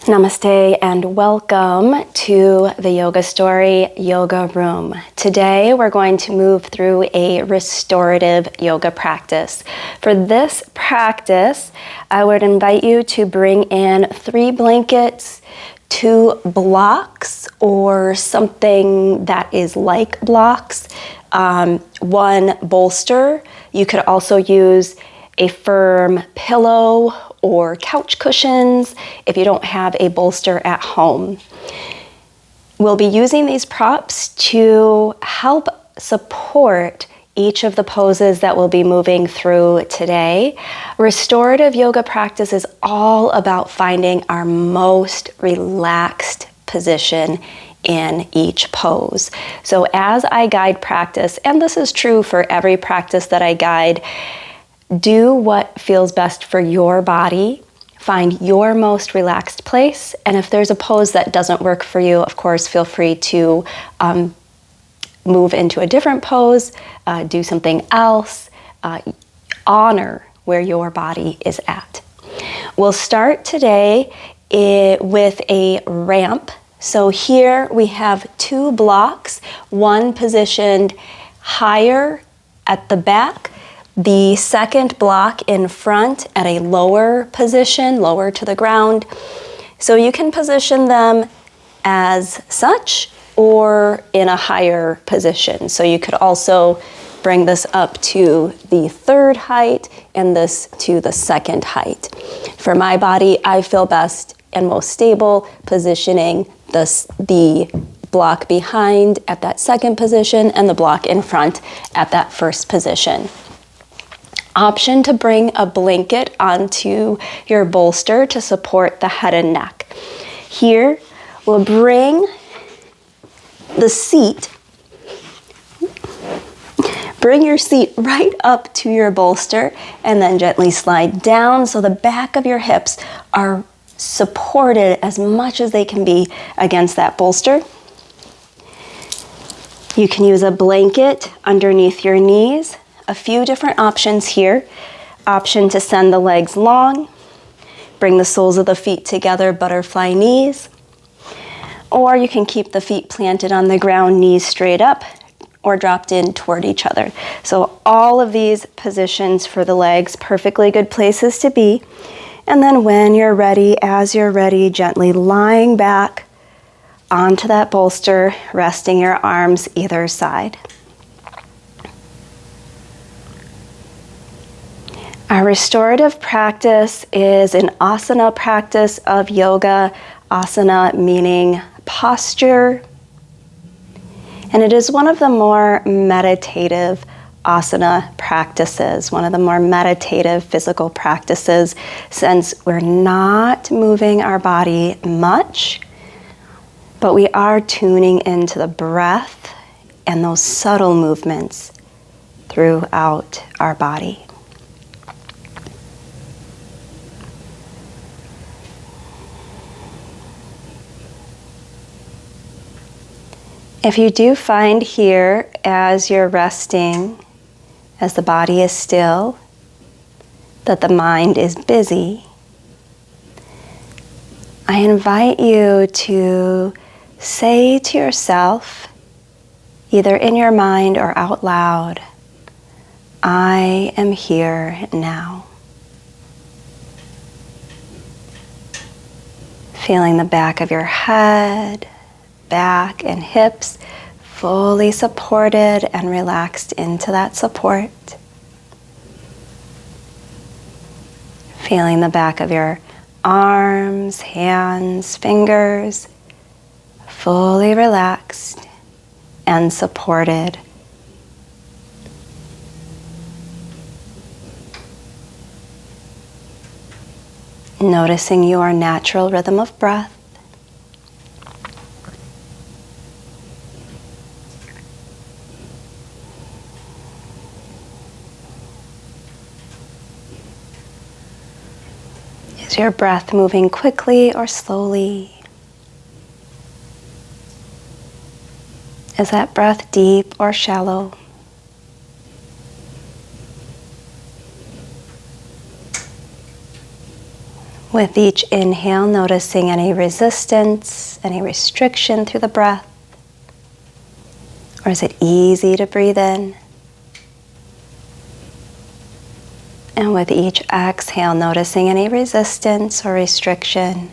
Namaste and welcome to the Yoga Story Yoga Room. Today we're going to move through a restorative yoga practice. For this practice, I would invite you to bring in 3 blankets, 2 blocks or something that is like blocks, 1 bolster. You could also use a firm pillow or couch cushions if you don't have a bolster at home. We'll be using these props to help support each of the poses that we'll be moving through today. Restorative yoga practice is all about finding our most relaxed position in each pose. So as I guide practice, and this is true for every practice that I guide, do what feels best for your body. Find your most relaxed place. And if there's a pose that doesn't work for you, of course, feel free to move into a different pose, do something else, honor where your body is at. We'll start today with a ramp. So here we have 2 blocks, one positioned higher at the back, the second block in front at a lower position, lower to the ground. So you can position them as such or in a higher position. So you could also bring this up to the 3rd height and this to the 2nd height. For my body, I feel best and most stable positioning the block behind at that 2nd position and the block in front at that 1st position. Option to bring a blanket onto your bolster to support the head and neck. Here, we'll bring the seat, bring your seat right up to your bolster and then gently slide down so the back of your hips are supported as much as they can be against that bolster. You can use a blanket underneath your knees. A few different options here. Option to send the legs long, bring the soles of the feet together, butterfly knees, or you can keep the feet planted on the ground, knees straight up, or dropped in toward each other. So all of these positions for the legs, perfectly good places to be. And then when you're ready, as you're ready, gently lying back onto that bolster, resting your arms either side. Our restorative practice is an asana practice of yoga, asana meaning posture, and it is one of the more meditative asana practices, one of the more meditative physical practices, since we're not moving our body much, but we are tuning into the breath and those subtle movements throughout our body. If you do find here, as you're resting, as the body is still, that the mind is busy, I invite you to say to yourself, either in your mind or out loud, I am here now. Feeling the back of your head, back and hips fully supported and relaxed into that support. Feeling the back of your arms, hands, fingers fully relaxed and supported. Noticing your natural rhythm of breath. Is your breath moving quickly or slowly? Is that breath deep or shallow? With each inhale, noticing any resistance, any restriction through the breath. Or is it easy to breathe in? And with each exhale, noticing any resistance or restriction.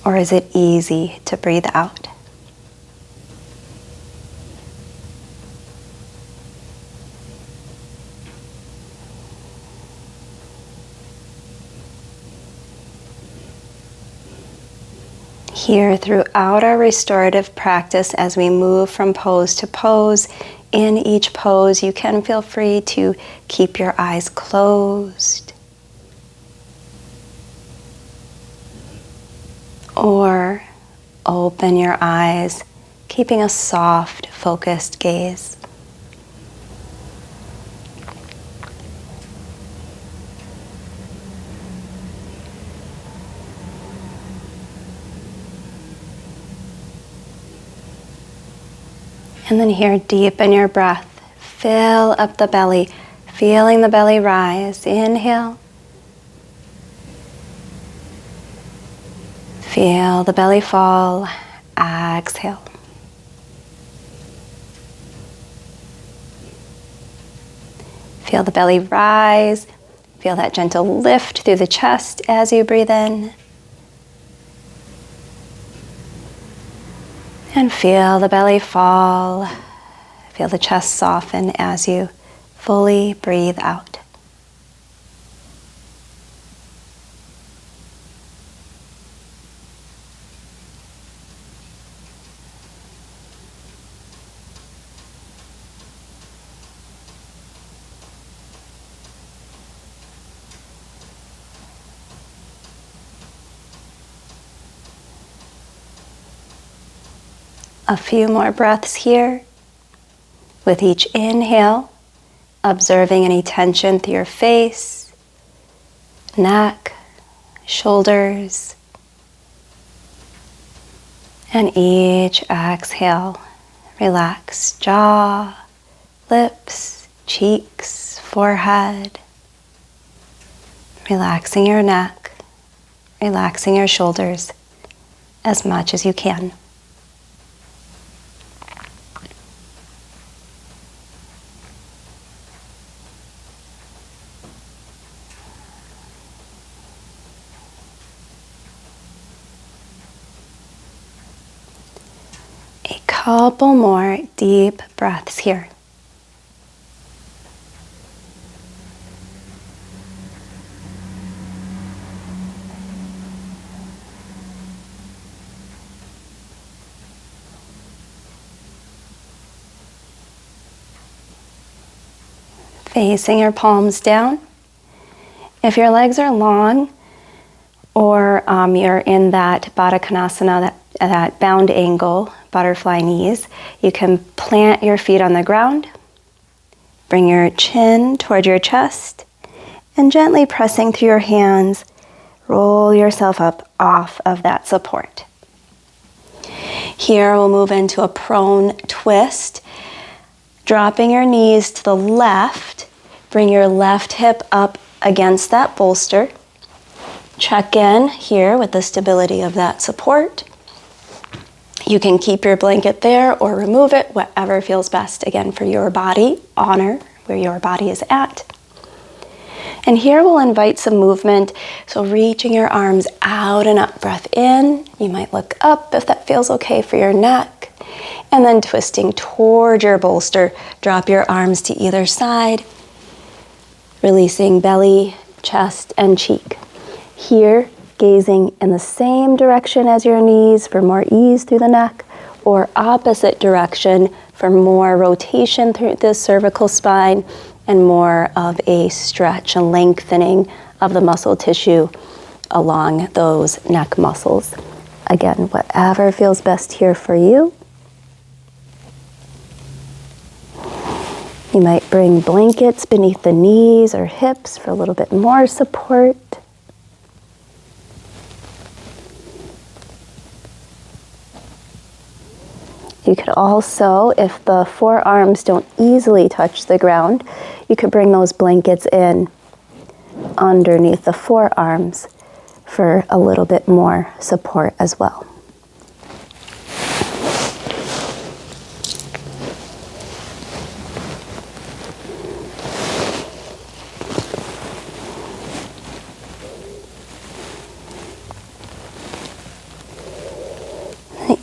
Or is it easy to breathe out? Here throughout our restorative practice, as we move from pose to pose, in each pose you can feel free to keep your eyes closed or open your eyes, keeping a soft, focused gaze. And then here, deepen your breath. Fill up the belly, feeling the belly rise. Inhale. Feel the belly fall. Exhale. Feel the belly rise. Feel that gentle lift through the chest as you breathe in. And feel the belly fall. Feel the chest soften as you fully breathe out. A few more breaths here. With each inhale, observing any tension through your face, neck, shoulders. And each exhale, relax jaw, lips, cheeks, forehead. Relaxing your neck, relaxing your shoulders as much as you can. Couple more deep breaths here. Facing your palms down. If your legs are long or you're in that Baddha Konasana, that bound angle, butterfly knees, you can plant your feet on the ground, bring your chin toward your chest, and gently pressing through your hands, roll yourself up off of that support. Here we'll move into a prone twist, dropping your knees to the left, bring your left hip up against that bolster. Check in here with the stability of that support. You can keep your blanket there or remove it, whatever feels best, again, for your body. Honor where your body is at. And here we'll invite some movement. So reaching your arms out and up, breath in. You might look up if that feels okay for your neck. And then twisting toward your bolster, drop your arms to either side, releasing belly, chest, and cheek. Here, gazing in the same direction as your knees for more ease through the neck, or opposite direction for more rotation through the cervical spine and more of a stretch and lengthening of the muscle tissue along those neck muscles. Again, whatever feels best here for you. You might bring blankets beneath the knees or hips for a little bit more support. You could also, if the forearms don't easily touch the ground, you could bring those blankets in underneath the forearms for a little bit more support as well.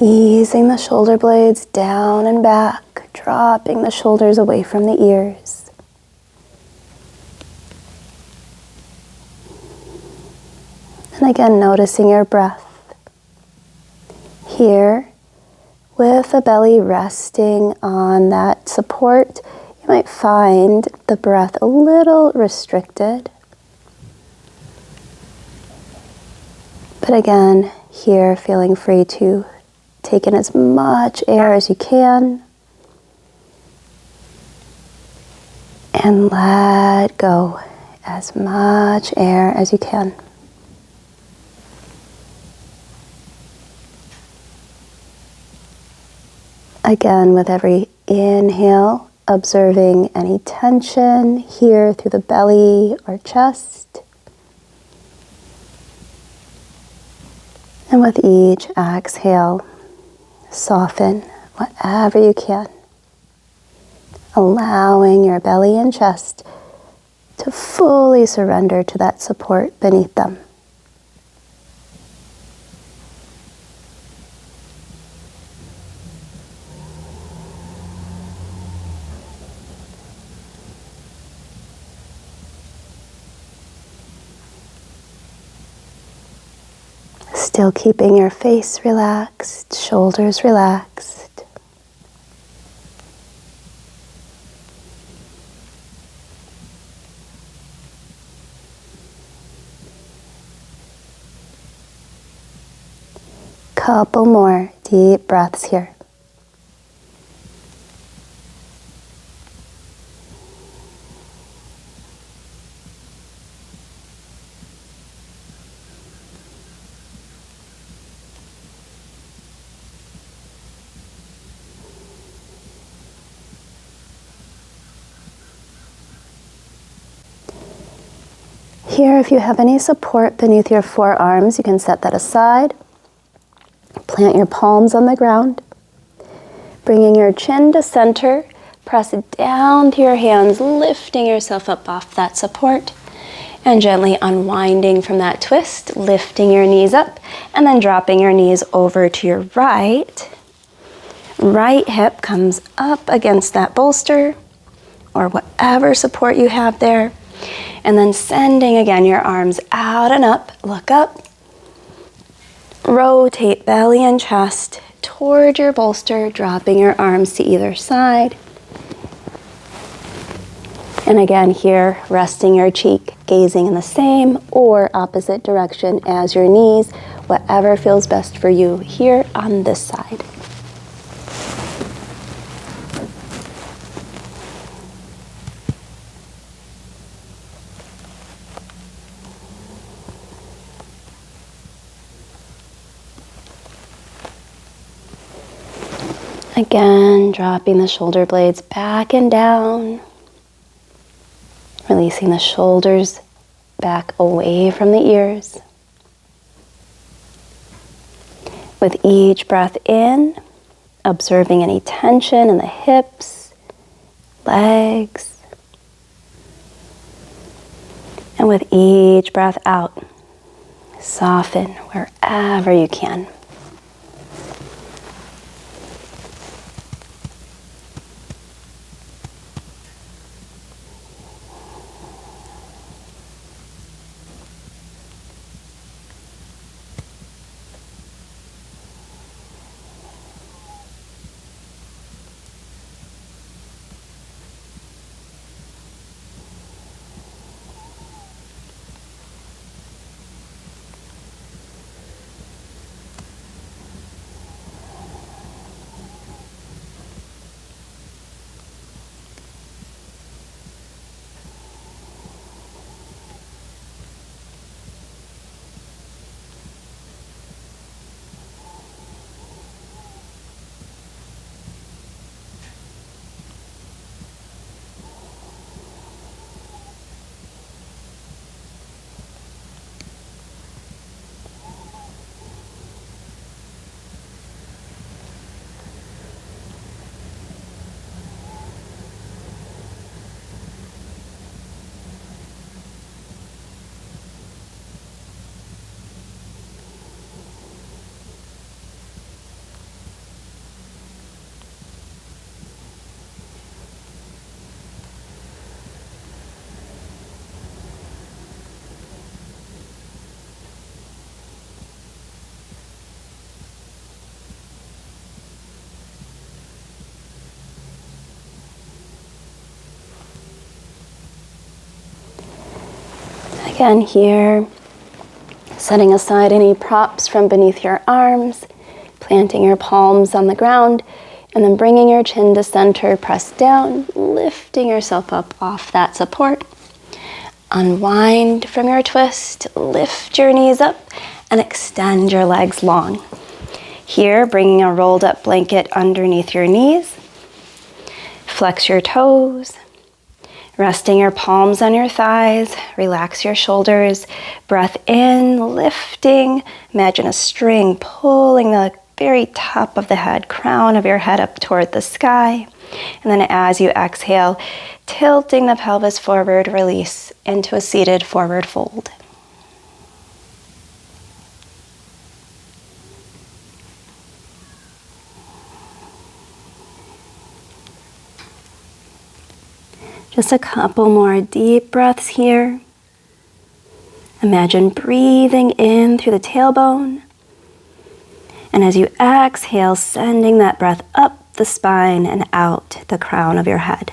Easing the shoulder blades down and back, dropping the shoulders away from the ears. And again, noticing your breath. Here, with the belly resting on that support, you might find the breath a little restricted. But again, here, feeling free to take in as much air as you can and let go as much air as you can. Again, with every inhale, observing any tension here through the belly or chest. And with each exhale, soften whatever you can, allowing your belly and chest to fully surrender to that support beneath them. Still keeping your face relaxed, shoulders relaxed. Couple more deep breaths here. Here, if you have any support beneath your forearms, you can set that aside. Plant your palms on the ground. Bringing your chin to center, press down through your hands, lifting yourself up off that support. And gently unwinding from that twist, lifting your knees up, and then dropping your knees over to your right. Right hip comes up against that bolster, or whatever support you have there. And then sending again your arms out and up, look up. Rotate belly and chest toward your bolster, dropping your arms to either side. And again here, resting your cheek, gazing in the same or opposite direction as your knees, whatever feels best for you here on this side. Again, dropping the shoulder blades back and down. Releasing the shoulders back away from the ears. With each breath in, observing any tension in the hips, legs. And with each breath out, soften wherever you can. Again here, setting aside any props from beneath your arms, planting your palms on the ground, and then bringing your chin to center, press down, lifting yourself up off that support. Unwind from your twist, lift your knees up, and extend your legs long. Here, bringing a rolled up blanket underneath your knees. Flex your toes, resting your palms on your thighs, relax your shoulders, breath in, lifting, imagine a string pulling the very top of the head, crown of your head up toward the sky. And then as you exhale, tilting the pelvis forward, release into a seated forward fold. Just a couple more deep breaths here. Imagine breathing in through the tailbone. And as you exhale, sending that breath up the spine and out the crown of your head.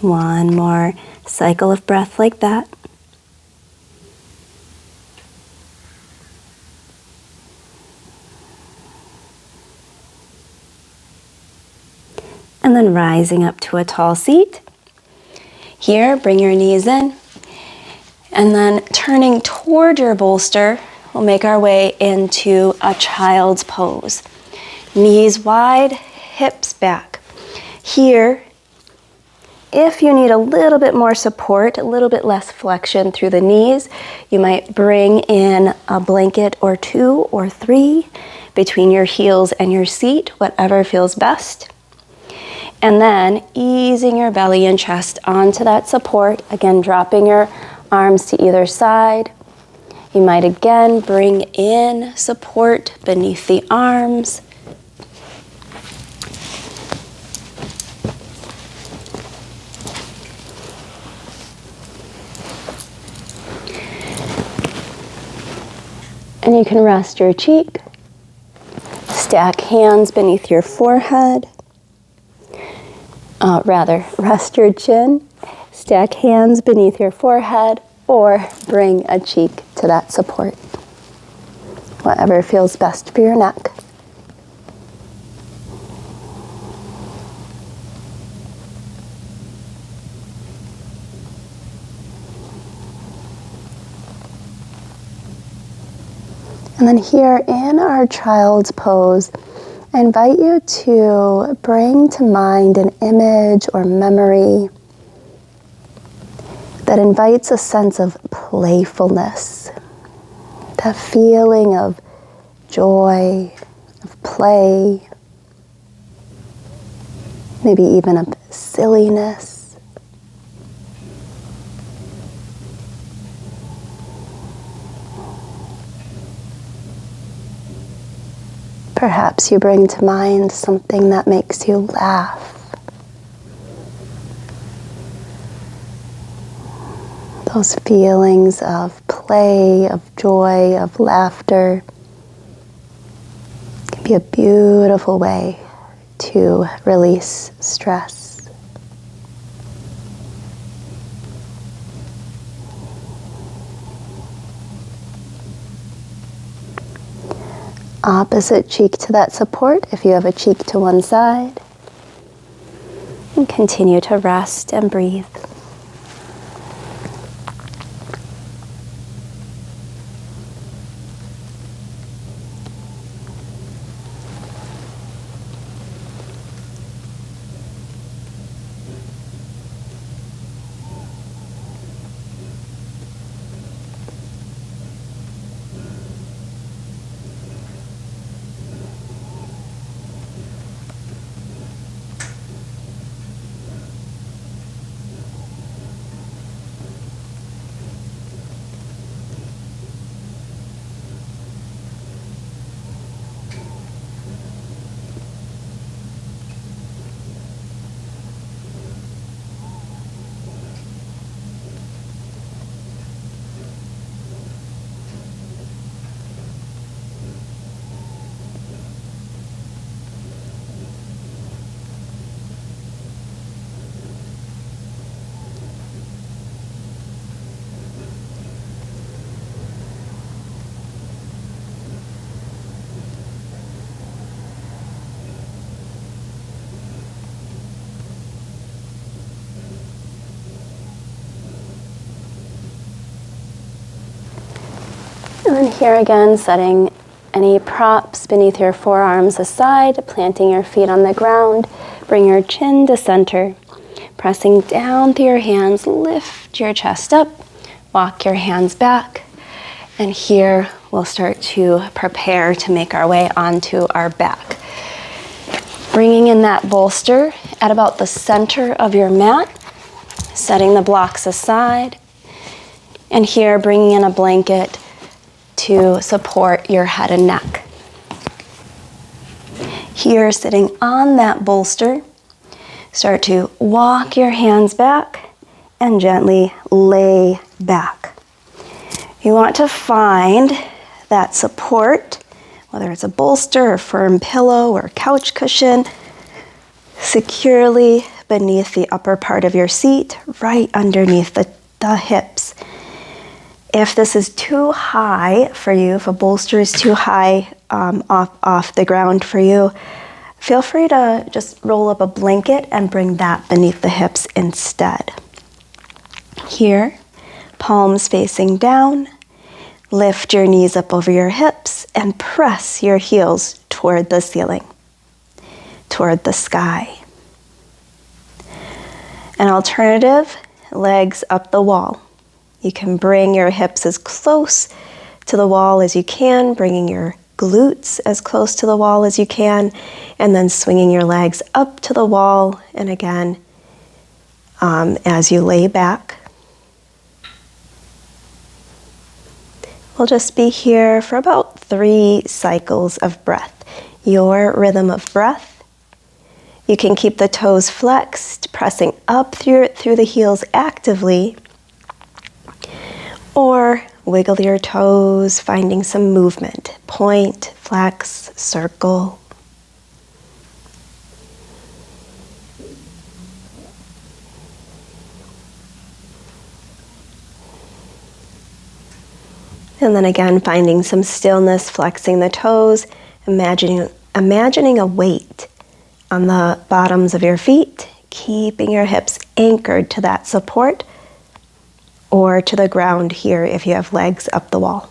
One more cycle of breath like that. And then rising up to a tall seat. Here, bring your knees in. And then turning toward your bolster, we'll make our way into a child's pose. Knees wide, hips back. Here, if you need a little bit more support, a little bit less flexion through the knees, you might bring in a blanket or 2 or 3 between your heels and your seat, whatever feels best. And then easing your belly and chest onto that support. Again, dropping your arms to either side. You might again bring in support beneath the arms. And you can rest your cheek. Stack hands beneath your forehead. Rest your chin, stack hands beneath your forehead, or bring a cheek to that support. Whatever feels best for your neck. And then here in our child's pose, I invite you to bring to mind an image or memory that invites a sense of playfulness, that feeling of joy, of play, maybe even of silliness. Perhaps you bring to mind something that makes you laugh. Those feelings of play, of joy, of laughter can be a beautiful way to release stress. Opposite cheek to that support if you have a cheek to one side. And continue to rest and breathe. And then here again, setting any props beneath your forearms aside, planting your feet on the ground. Bring your chin to center. Pressing down through your hands, lift your chest up. Walk your hands back. And here we'll start to prepare to make our way onto our back. Bringing in that bolster at about the center of your mat. Setting the blocks aside. And here bringing in a blanket to support your head and neck. Here, sitting on that bolster, start to walk your hands back and gently lay back. You want to find that support, whether it's a bolster, a firm pillow, or couch cushion, securely beneath the upper part of your seat, right underneath the hips. If this is too high for you, if a bolster is too high off the ground for you, feel free to just roll up a blanket and bring that beneath the hips instead. Here, palms facing down, lift your knees up over your hips and press your heels toward the ceiling, toward the sky. An alternative, legs up the wall. You can bring your hips as close to the wall as you can, bringing your glutes as close to the wall as you can, and then swinging your legs up to the wall. And again, as you lay back, we'll just be here for about 3 cycles of breath. Your rhythm of breath. You can keep the toes flexed, pressing up through the heels actively, or wiggle your toes, finding some movement. Point, flex, circle. And then again, finding some stillness, flexing the toes, imagining a weight on the bottoms of your feet, keeping your hips anchored to that support, or to the ground here if you have legs up the wall.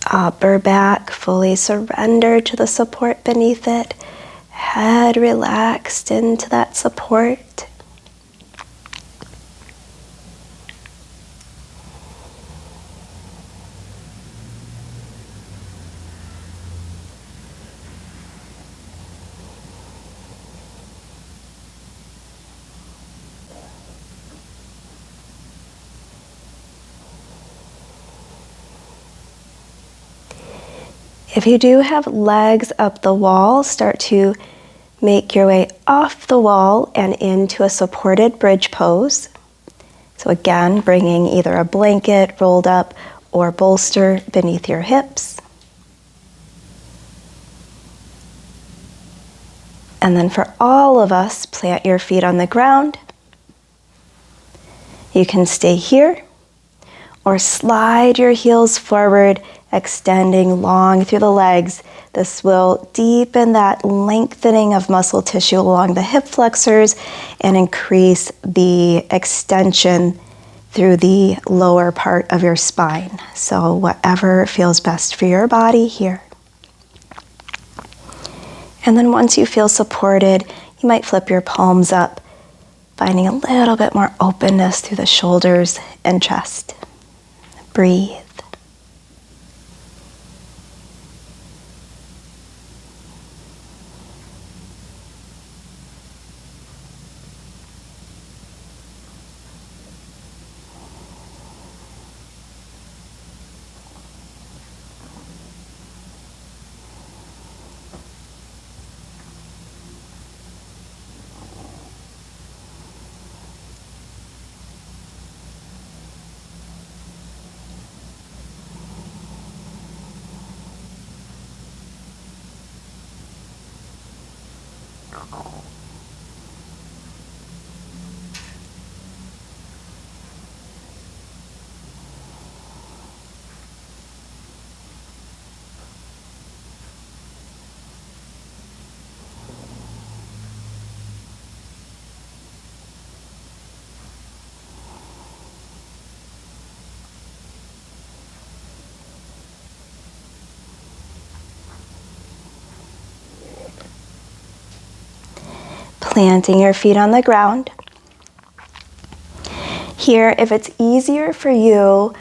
Upper back fully surrendered to the support beneath it. Head relaxed into that support. If you do have legs up the wall, start to make your way off the wall and into a supported bridge pose. So again, bringing either a blanket rolled up or bolster beneath your hips. And then for all of us, plant your feet on the ground. You can stay here or slide your heels forward, extending long through the legs. This will deepen that lengthening of muscle tissue along the hip flexors and increase the extension through the lower part of your spine. So whatever feels best for your body here. And then once you feel supported, you might flip your palms up, finding a little bit more openness through the shoulders and chest. Breathe. planting your feet on the ground. Here, if it's easier for you,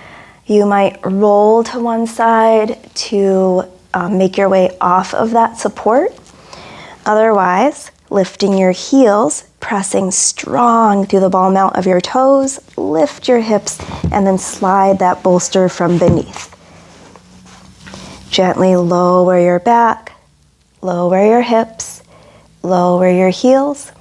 you might roll to one side to make your way off of that support. Otherwise, lifting your heels, pressing strong through the ball mount of your toes, lift your hips, and then slide that bolster from beneath. Gently lower your back, lower your hips, lower your heels.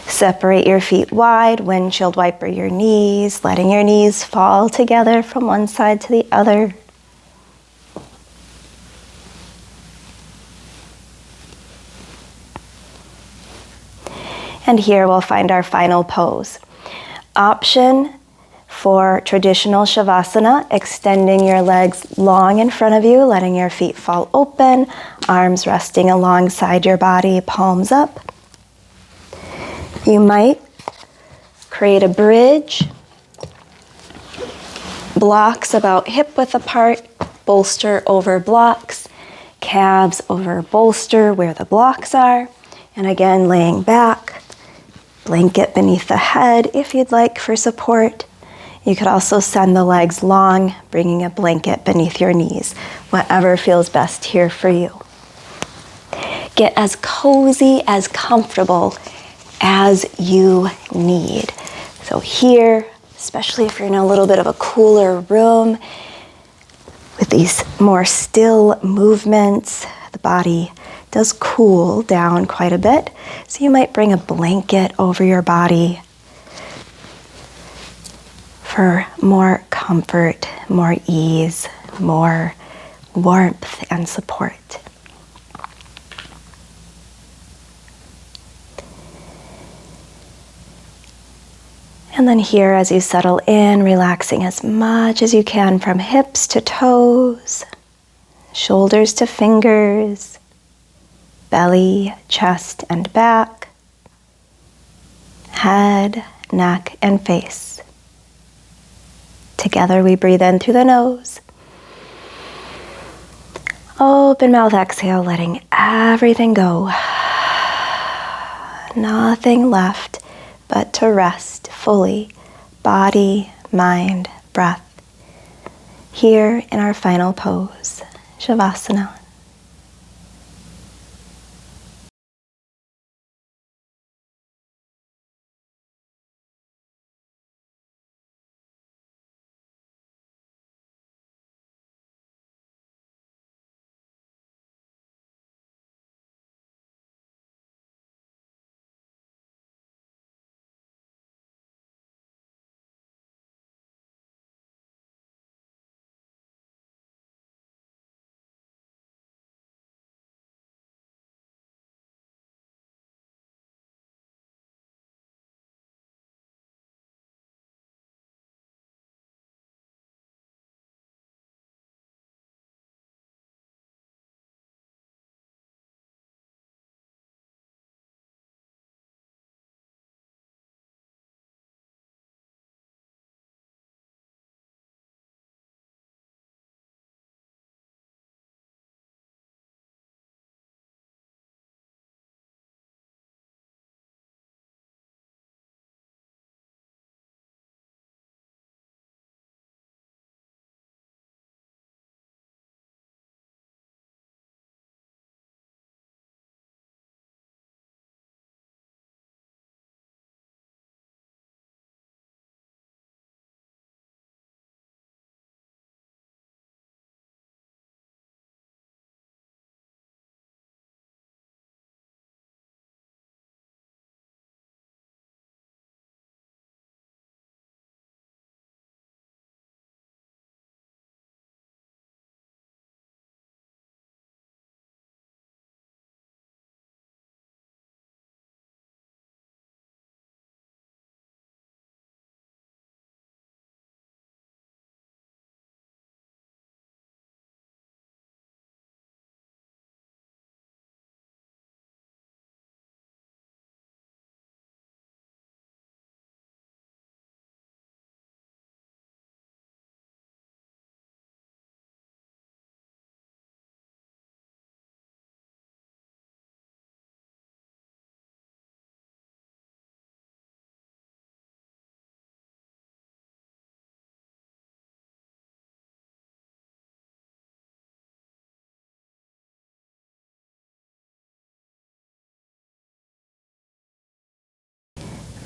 Separate your feet wide, windshield wiper your knees, letting your knees fall together from one side to the other. And here we'll find our final pose. Option for traditional Shavasana, extending your legs long in front of you, letting your feet fall open, arms resting alongside your body, palms up. You might create a bridge, blocks about hip width apart, bolster over blocks, calves over bolster where the blocks are, and again laying back, blanket beneath the head if you'd like for support. You could also send the legs long, bringing a blanket beneath your knees, whatever feels best here for you. Get as cozy, as comfortable as you need. So here, especially if you're in a little bit of a cooler room, with these more still movements, the body does cool down quite a bit. So you might bring a blanket over your body for more comfort, more ease, more warmth and support. And then here, as you settle in, relaxing as much as you can from hips to toes, shoulders to fingers, belly, chest, and back, head, neck, and face. Together we breathe in through the nose. Open mouth exhale, letting everything go. Nothing left but to rest fully, body, mind, breath. Here in our final pose, Shavasana.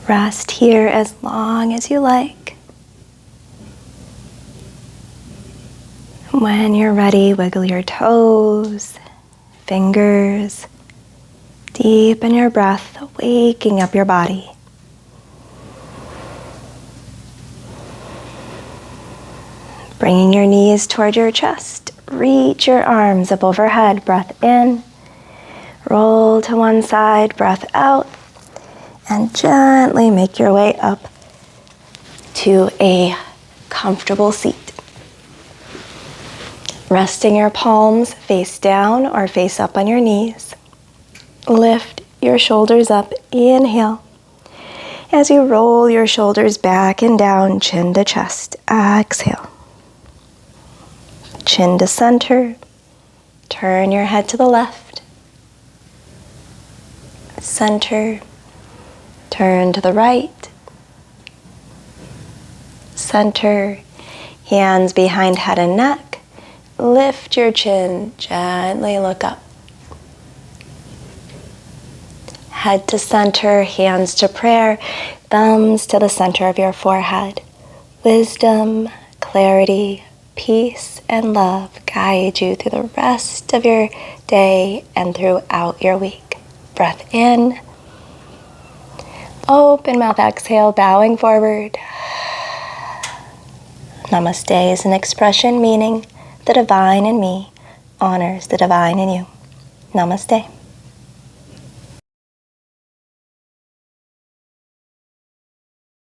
Rest here as long as you like. When you're ready, wiggle your toes, fingers. Deepen your breath, waking up your body. Bringing your knees toward your chest. Reach your arms up overhead. Breath in. Roll to one side. Breath out. And gently make your way up to a comfortable seat. Resting your palms face down or face up on your knees. Lift your shoulders up. Inhale. As you roll your shoulders back and down, chin to chest. Exhale. Chin to center. Turn your head to the left. Center. Turn to the right. Center. Hands behind head and neck. Lift your chin. Gently look up. Head to center. Hands to prayer. Thumbs to the center of your forehead. Wisdom, clarity, peace, and love guide you through the rest of your day and throughout your week. Breath in. Open mouth, exhale, bowing forward. Namaste is an expression meaning the divine in me honors the divine in you. Namaste.